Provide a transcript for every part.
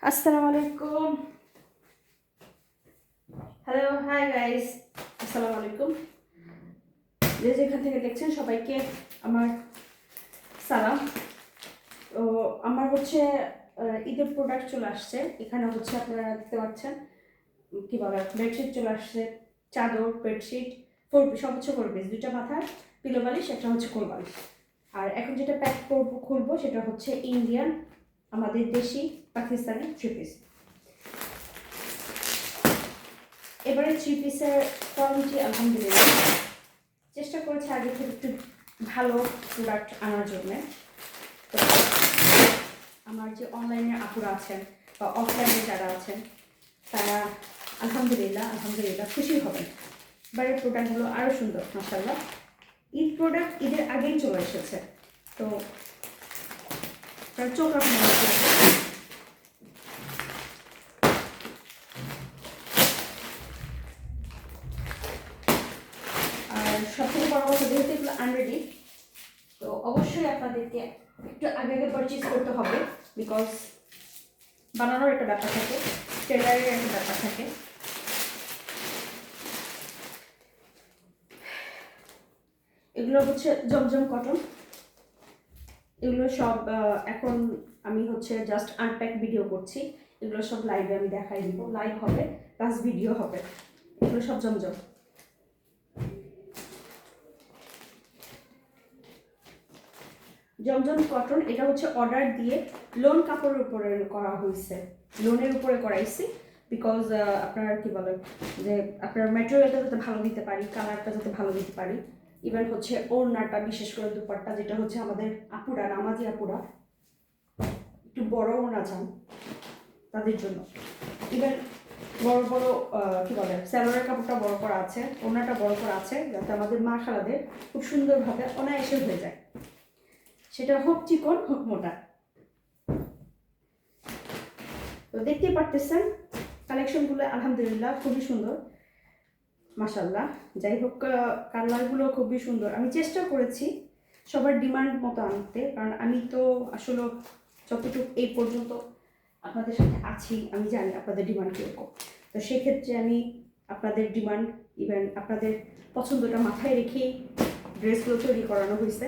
আসসালামু আলাইকুম। Hello, hi guys, আসসালামু আলাইকুম। যে যেখান থেকে দেখছেন সবাইকে আমার সালাম। তো আমার হচ্ছে ঈদের প্রোডাক্ট চলে আসছে। এখানে হচ্ছে আপনারা দেখতে পাচ্ছেন কি বলে বেডশিট চলে আসছে, চাদর, বেডশিট, 4 পিস, সব হচ্ছে 4 পিস, 2টা মাথার পিলো বালিশ, একটা হচ্ছে কোল বালিশ। আর এখন যেটা প্যাক করবো খুলবো সেটা হচ্ছে ইন্ডিয়ান, আমাদের দেশি পাকিস্তানি 3 পিস। এবারে 3 পিসের কোয়ালিটি আলহামদুলিল্লাহ চেষ্টা করেছি আগে থেকে একটু ভালো প্রোডাক্ট আনার জন্য। তো আমার যে অনলাইনে আপুরা আছেন বা অফলাইনে যারা আছেন তারা আলহামদুলিল্লাহ খুশি হবেন। এবারের প্রোডাক্টগুলো আরও সুন্দর মাশাআল্লাহ। প্রোডাক্ট ঈদের আগেই চলে এসেছে, তো তার চোখ আপনার সবথেকে বড় কথা, যেহেতু এগুলো আনরেডি, তো অবশ্যই আপনাদেরকে একটু আগে আগে পারচেজ করতে হবে, বিকজ বানানোর একটা ব্যাপার থাকে, টেলারের একটা ব্যাপার থাকে। এগুলো হচ্ছে জমজম কটন। এগুলো সব এখন আমি হচ্ছে জাস্ট আনপ্যাক ভিডিও করছি। এগুলো সব লাইভে আমি দেখাই দিব, লাইভ হবে প্লাস ভিডিও হবে। এগুলো সব জমজম। জমজম কটন, এটা হচ্ছে অর্ডার দিয়ে লোন কাপড়ের উপরে করা হয়েছে, লোনের উপরে করাইছি, বিকজ আপনার কি বলে যে আপনার ম্যাটেরিয়ালটা যাতে ভালো দিতে পারি, কালারটা যাতে ভালো দিতে পারি। ইভেন হচ্ছে ওড়নাটা, বিশেষ করে দুপাট্টা, যেটা হচ্ছে আমাদের আপুরা, নামাজি আপুরা একটু বড় ওড়না চান তাদের জন্য। ইভেন বড় বড় কি বলে স্যালোয়ারের কাপড়টা বড় করা আছে, ওড়নাটা বড় করা আছে, যাতে আমাদের মা খালাদের খুব সুন্দরভাবে অনায়াসে হয়ে যায়, সেটা হোক চিকন হোক মোটা। তো দেখতে পারতেছেন কালেকশনগুলো আলহামদুলিল্লাহ খুবই সুন্দর মাশাআল্লাহ। যাই হোক, কালারগুলো খুবই সুন্দর। আমি চেষ্টা করেছি সবার ডিমান্ড মতো আনতে, কারণ আমি তো আসলে যতটুকু এই পর্যন্ত আপনাদের সাথে আছি আমি জানি আপনাদের ডিমান্ড কীরকম। তো সেক্ষেত্রে আমি আপনাদের ডিমান্ড, ইভেন আপনাদের পছন্দটা মাথায় রেখেই ড্রেসগুলো তৈরি করানো হয়েছে।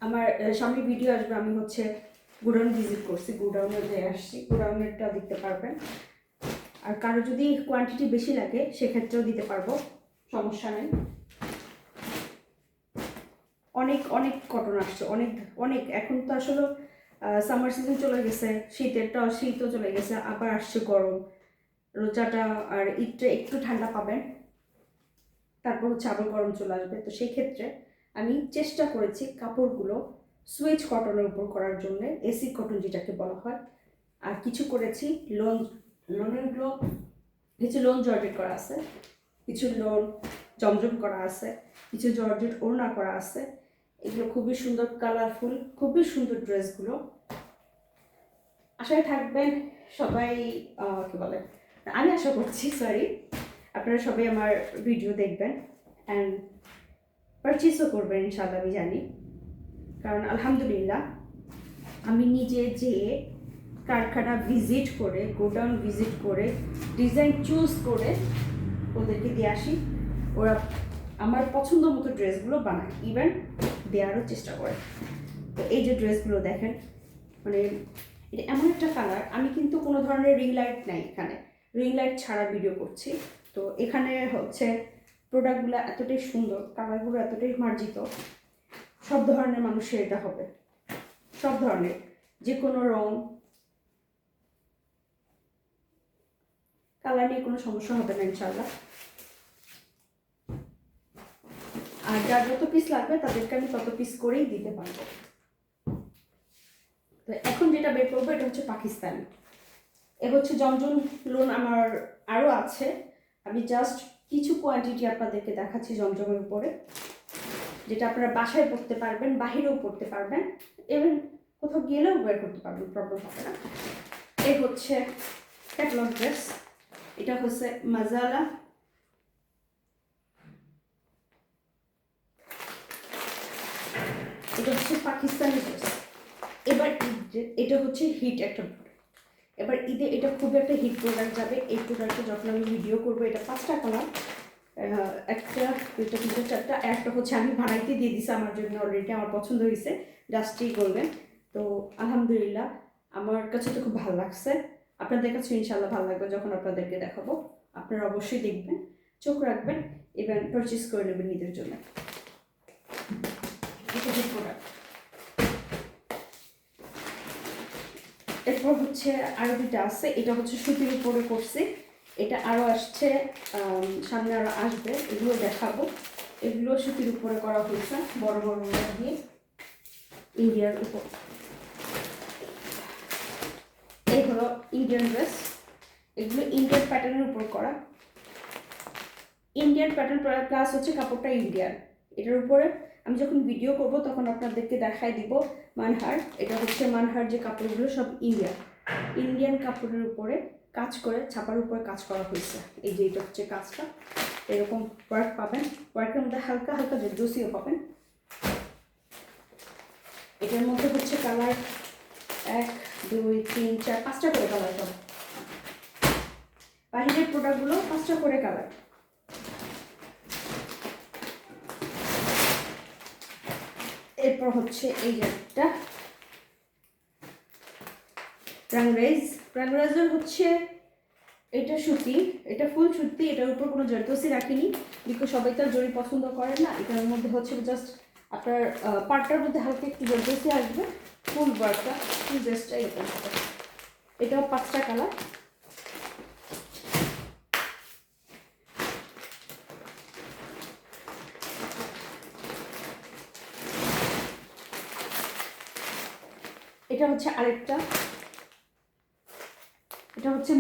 আমার সামনে ভিডিও আসবে, আমি হচ্ছে গোডাউন ভিজিট করছি, গোডাউনে যেয়ে আসছি, গোডাউনেরটা দেখতে পারবেন। আর কারো যদি কোয়ান্টিটি বেশি লাগে সেক্ষেত্রেও দিতে পারবো, সমস্যা নেই। অনেক অনেক কটন আসছে, অনেক অনেক। এখন তো আসলে সামার সিজন চলে গেছে, শীতও চলে গেছে, আবার আসছে গরম, রোজাটা আর ঈদটা একটু ঠান্ডা পাবেন, তারপর হচ্ছে আবার গরম চলে আসবে। তো সেই ক্ষেত্রে আমি চেষ্টা করেছি কাপড়গুলো সুইচ কটনের উপর করার জন্য, এসি কটন যেটাকে বলা হয়। আর কিছু করেছি লোনেরগুলো কিছু লোন জর্জেট করা আছে, কিছু লোন জমজম করা আছে, কিছু জর্জেট ওড়না করা আছে। এগুলো খুবই সুন্দর, কালারফুল, খুবই সুন্দর ড্রেসগুলো। আশায় থাকবেন সবাই, কি বলে, আমি আশা করছি আপনারা সবাই আমার ভিডিও দেখবেন অ্যান্ড পারচেসও করবেন ইনশাআল্লাহ, আমি জানি। কারণ আলহামদুলিল্লাহ আমি নিজে যেয়ে কারখানা ভিজিট করে, গোডাউন ভিজিট করে, ডিজাইন চুজ করে ওদেরকে দিয়ে আসি। ওরা আমার পছন্দ মতো ড্রেসগুলো বানায়, ইভেন দেওয়ারও চেষ্টা করে। তো এই যে ড্রেসগুলো দেখেন, মানে এটা এমন একটা কালার, আমি কিন্তু কোনো ধরনের রিং লাইট নাই এখানে, রিং লাইট ছাড়া ভিডিও করছি। তো এখানে হচ্ছে প্রোডাক্টগুলো এতটাই সুন্দর, কালারগুলো এতটাই মার্জিত, সব ধরনের মানুষের এটা হবে, সব ধরনের, যে কোনো রং কালার নিয়ে কোনো সমস্যা হবে না ইনশাআল্লাহ। আর যার যত পিস লাগবে তাদেরকে আমি তত পিস করেই দিতে পারবো। তো এখন যেটা বের করবো এটা হচ্ছে পাকিস্তানি। এ হচ্ছে জমজম লোন, আমার আরও আছে, আমি জাস্ট কিছু কোয়ান্টিটি আপনাদেরকে দেখাচ্ছি জমজমের উপরে, যেটা আপনারা বাসায় পড়তে পারবেন, বাহিরেও পড়তে পারবেন, ইভেন কোথাও গেলেও বের করতে পারবেন, প্রবলেম হবে না। এই হচ্ছে ক্যাটালগ ড্রেস, এটা হচ্ছে মাজালা, এটা হচ্ছে পাকিস্তানি ড্রেস। এবার এটা হচ্ছে হিট একটা প্রোডাক্ট। এবার ঈদে এটা খুব একটা হিট প্রোডাক্ট যাবে। এই প্রোডাক্টটা যখন আমি ভিডিও করবো, এটা 5টা কালার, একটা, দুইটা, তিনটা, চারটা, একটা হচ্ছে আমি বানাইতে দিয়ে দিছি আমার জন্য অলরেডি, আমার পছন্দ হয়েছে, জাস্টই করবেন। তো আলহামদুলিল্লাহ আমার কাছে তো খুব ভালো লাগছে, আপনাদের কাছে ইনশাল্লাহ ভালো লাগবে যখন আপনাদেরকে দেখাবো। আপনারা অবশ্যই দেখবেন, চোখ রাখবেন, এবং পারচেস করে নেবেন নিজের জন্য। এটা হিট প্রোডাক্ট। এরপর হচ্ছে আরও দুইটা আছে, এটা হচ্ছে সুতির উপরে করছি, এটা আরও আসছে, সামনে আরও আসবে, এগুলো দেখাবো। এগুলো সুতির উপরে করা হয়েছে, বড় বড় দিয়ে ইন্ডিয়ার উপর। এই হলো ইন্ডিয়ান ড্রেস, এগুলো ইন্ডিয়ান প্যাটার্নের উপর করা, ইন্ডিয়ান প্যাটার্ন প্লাস হচ্ছে কাপড়টা ইন্ডিয়ান। এটার উপরে আমি যখন ভিডিও করব তখন আপনাদেরকে দেখাই দিব মানহার। এটা হচ্ছে মানহার যে কাপড়গুলো সব ইন্ডিয়ান কাপড়ের উপরে কাজ করে, ছাপার উপরে কাজ করা হয়েছে। এই যে এটা হচ্ছে কাজটা, এরকম ওয়ার্ক পাবেন, ওয়ার্কের মধ্যে হালকা হালকা জর্জসিও পাবেন। এটার মধ্যে হচ্ছে কালার 1, 2, 3, 4, 5টা করে কালার পাবেন। বাহিরের প্রোডাক্টগুলো 5টা করে কালার। এরপর হচ্ছে এই একটা রাংরেজের হচ্ছে, এটা সুতি, এটা ফুল সুতি, এটার উপর কোনো জর্দসি রাখিনি, বিকজ সবাই তার জরি পছন্দ করেন না। এটার মধ্যে হচ্ছে জাস্ট আপনার পাটটার মধ্যে হালকা একটু জর্দসি আসবে, ফুল ওয়ার্কটা ফুল ড্রেসটা এরকম হবে। এটাও 5টা কালার। এটা হচ্ছে আরেকটা, এটা হচ্ছে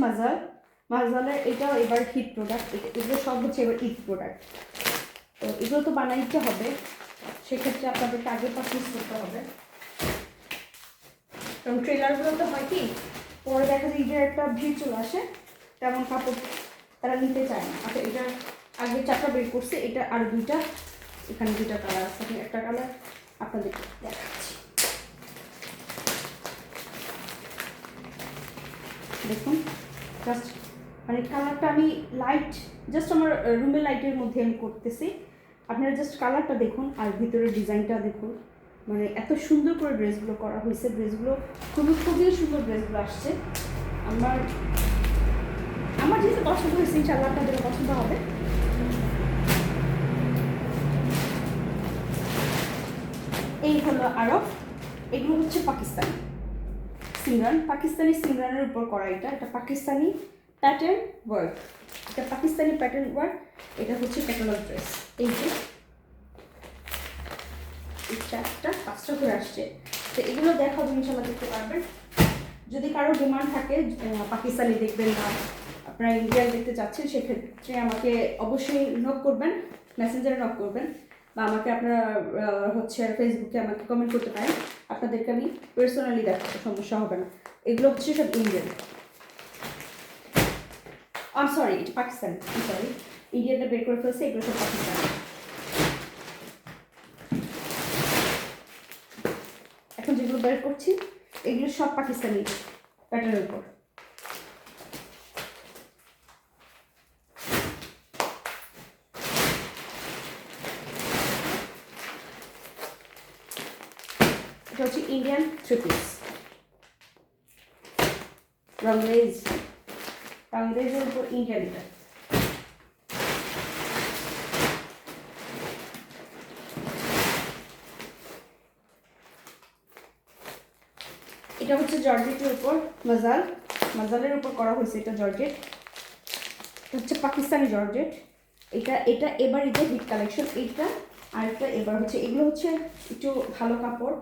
মাজালের, এটাও এবার হিট প্রোডাক্ট। এগুলো সব হচ্ছে এবার ঈদ প্রোডাক্ট। তো এগুলো তো বানাইতে হবে, সেক্ষেত্রে আপনাদেরকে আগে পারচেজ করতে হবে, কারণ ট্রেলারগুলো তো হয় কি পরে দেখা যায় ঈদের একটা ভিড় চলে আসে, তেমন কাপড় তারা নিতে চায় না। আচ্ছা, এটার আগে 4টা বের করছে, এটা আর 2টা, এখানে 2টা কালার আছে, একটা কালার আপনাদেরকে দেখাচ্ছি। দেখুন জাস্ট মানে কালারটা আমি লাইট, জাস্ট আমার রুমের লাইটের মধ্যে আমি করতেছি, আপনারা জাস্ট কালারটা দেখুন আর ভিতরের ডিজাইনটা দেখুন, মানে এত সুন্দর করে ড্রেসগুলো করা হয়েছে। ড্রেসগুলো খুবই খুবই সুন্দর ড্রেসগুলো আসছে। আমার যেহেতু পছন্দ হয়েছে, ইনশাআল্লাহ আপনাদের পছন্দ হবে। এই হলো আরও, এগুলো হচ্ছে পাকিস্তানি সিমরানের উপর করা। এটা পাকিস্তানি প্যাটার্ন ওয়ার্ক, এটা পাকিস্তানি প্যাটার্ন ওয়ার্ক। এটা হচ্ছে ক্যাটালগ ড্রেস। এই যে এই 4টা 5টা করে আসছে, তো এগুলো দেখাবো, ইনশাল্লাহ দেখতে পারবেন। যদি কারো ডিমান্ড থাকে পাকিস্তানি দেখবেন না আপনারা ইন্ডিয়ান দেখতে চাচ্ছেন, সেক্ষেত্রে আমাকে অবশ্যই নক করবেন, মেসেঞ্জারে নক করবেন, বা আমাকে আপনারা হচ্ছে ফেসবুকে আমাকে কমেন্ট করতে পারেন, আপনাদেরকে আমি পার্সোনালি দেখাবো, সমস্যা হবে না। এগুলো হচ্ছে সব ইন্ডিয়ান, সরি এটা পাকিস্তানি, সরি ইন্ডিয়ানটা বের করে ফেলছে, এগুলো সব পাকিস্তানি। এখন যেগুলো বের করছি এগুলো সব পাকিস্তানি প্যাটার্নের উপর। এটা হচ্ছে ইন্ডিয়ান 3 পিস রাংরেজের উপর ইন্ডিয়ান। এটা হচ্ছে জর্জেটের উপর মাজালের উপর করা হয়েছে। এটা জর্জেট, হচ্ছে পাকিস্তানি জর্জেট। এটা এবার ঈদের হিট কালেকশন। এইটা আরেকটা এবার হচ্ছে, এগুলো হচ্ছে একটু ভালো কাপড়,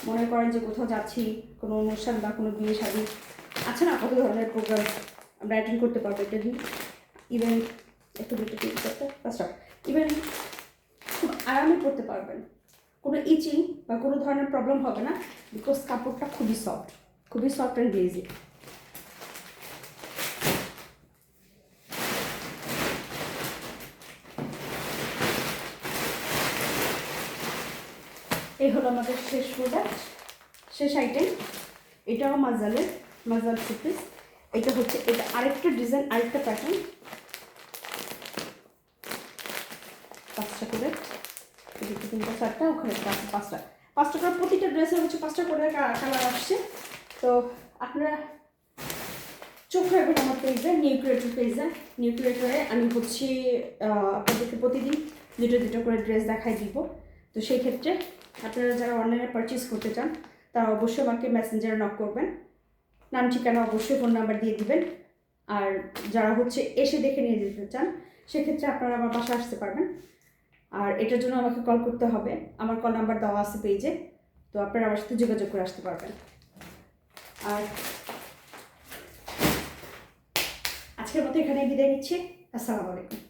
মনে করেন যে কোথাও যাচ্ছি, কোনো অনুষ্ঠান বা কোনো বিয়ে শাদী আছে না, কত ধরনের প্রোগ্রাম আমরা অ্যাটেন্ড করতে পারবো। এটা দিয়ে ইভেন একটু দুটো 3-4টা ইভেন খুব আরামে করতে পারবেন, কোনো ইচিং বা কোনো ধরনের প্রবলেম হবে না, বিকজ কাপড়টা খুবই সফট অ্যান্ড গ্লেজি। এই হলো আমাদের শেষ প্রোডাক্ট, শেষ আইটেম, এটাও মাজালের, মাজাল থ্রি পিস। এটা হচ্ছে, এটা আরেকটা ডিজাইন, আরেকটা প্যাটার্ন, 5টা করে, এদিকে 3টা 4টা, ওখানে 5টা 5টা করে, প্রতিটা ড্রেসের হচ্ছে 5টা করে কালার আসছে। তো আপনারা চোখ রাখবেন আমার পেজে, নিউ ক্রিয়েটর পেজে। নিউ ক্রিয়েটরে আমি হচ্ছে আপনাদেরকে প্রতিদিন 2টা করে ড্রেস দেখাই দিব। তো সেই ক্ষেত্রে আপনারা যারা অনলাইনে পারচেস করতে চান তারা অবশ্যই আমাকে মেসেঞ্জারে নক করবেন, নাম ঠিকানা অবশ্যই ফোন নাম্বার দিয়ে দিবেন। আর যারা হচ্ছে এসে দেখে নিয়ে যেতে চান সেক্ষেত্রে আপনারা আমার বাসায় আসতে পারবেন। আর এটার জন্য আমাকে কল করতে হবে, আমার কল নাম্বার দেওয়া আছে পেজে, তো আপনারা আমার সাথে যোগাযোগ করে আসতে পারবেন। আর আজকের মতো এখানে বিদায় নিচ্ছি। আসসালামু আলাইকুম।